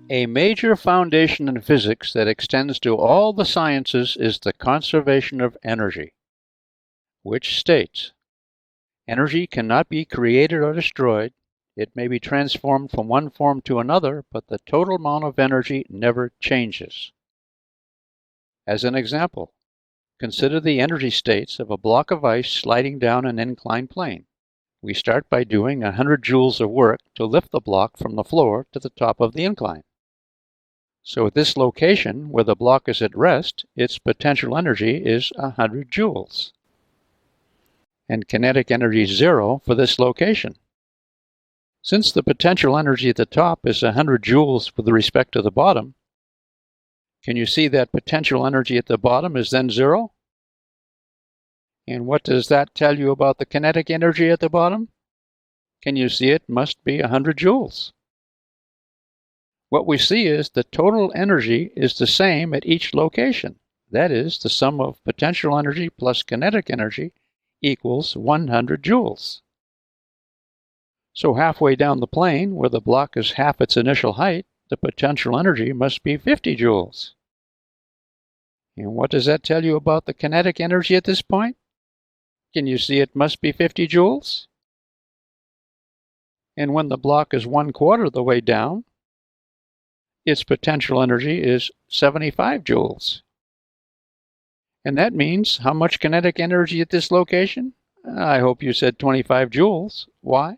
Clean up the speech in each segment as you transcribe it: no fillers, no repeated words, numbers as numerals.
A major foundation in physics that extends to all the sciences is the conservation of energy, which states, energy cannot be created or destroyed. It may be transformed from one form to another, but the total amount of energy never changes. As an example, consider the energy states of a block of ice sliding down an inclined plane. We start by doing 100 joules of work to lift the block from the floor to the top of the incline. So at this location, where the block is at rest, its potential energy is 100 joules. And kinetic energy is 0 for this location. Since the potential energy at the top is 100 joules with respect to the bottom, can you see that potential energy at the bottom is then 0? And what does that tell you about the kinetic energy at the bottom? Can you see it must be 100 joules? What we see is the total energy is the same at each location. That is, the sum of potential energy plus kinetic energy equals 100 joules. So halfway down the plane, where the block is half its initial height, the potential energy must be 50 joules. And what does that tell you about the kinetic energy at this point? Can you see it must be 50 joules? And when the block is 1/4 of the way down, its potential energy is 75 joules. And that means how much kinetic energy at this location? I hope you said 25 joules. Why?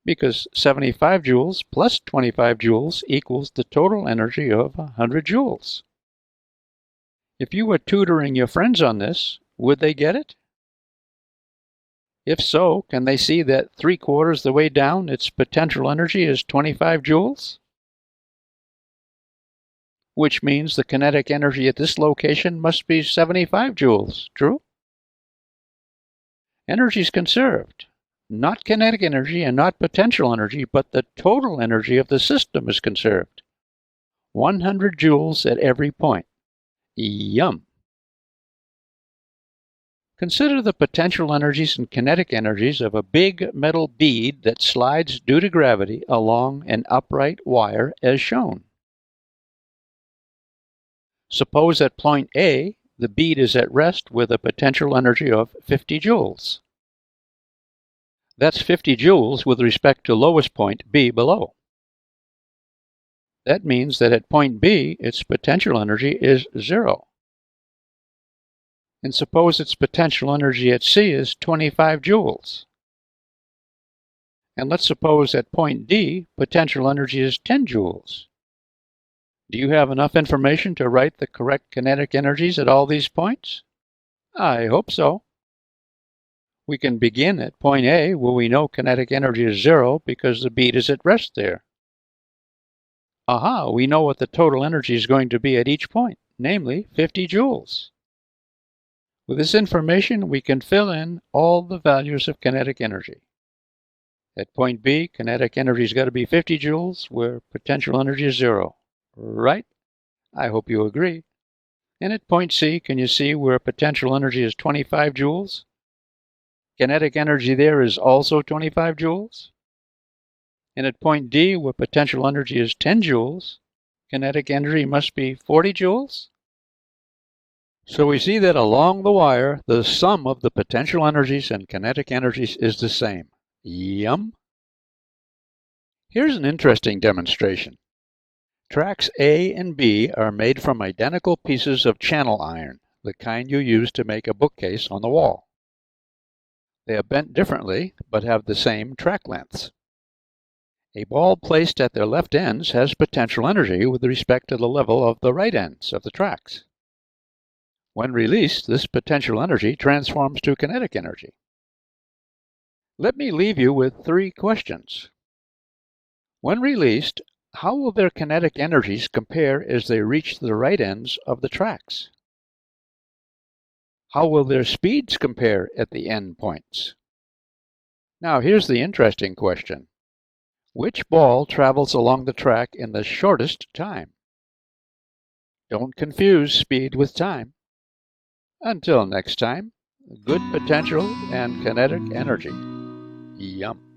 Because 75 joules plus 25 joules equals the total energy of 100 joules. If you were tutoring your friends on this, would they get it? If so, can they see that 3/4 the way down its potential energy is 25 joules? Which means the kinetic energy at this location must be 75 joules, true? Energy is conserved. Not kinetic energy and not potential energy, but the total energy of the system is conserved. 100 joules at every point. Yum! Consider the potential energies and kinetic energies of a big metal bead that slides due to gravity along an upright wire as shown. Suppose at point A, the bead is at rest with a potential energy of 50 joules. That's 50 joules with respect to lowest point B below. That means that at point B, its potential energy is 0. And suppose its potential energy at C is 25 joules. And let's suppose at point D, potential energy is 10 joules. Do you have enough information to write the correct kinetic energies at all these points? I hope so. We can begin at point A, where we know kinetic energy is 0 because the bead is at rest there. Aha, we know what the total energy is going to be at each point, namely 50 joules. With this information, we can fill in all the values of kinetic energy. At point B, kinetic energy has got to be 50 joules, where potential energy is 0. Right? I hope you agree. And at point C, can you see where potential energy is 25 joules? Kinetic energy there is also 25 joules. And at point D, where potential energy is 10 joules, kinetic energy must be 40 joules. So we see that along the wire, the sum of the potential energies and kinetic energies is the same. Yum! Here's an interesting demonstration. Tracks A and B are made from identical pieces of channel iron, the kind you use to make a bookcase on the wall. They are bent differently, but have the same track lengths. A ball placed at their left ends has potential energy with respect to the level of the right ends of the tracks. When released, this potential energy transforms to kinetic energy. Let me leave you with 3 questions. When released, how will their kinetic energies compare as they reach the right ends of the tracks? How will their speeds compare at the end points? Now here's the interesting question. Which ball travels along the track in the shortest time? Don't confuse speed with time. Until next time, good potential and kinetic energy. Yum.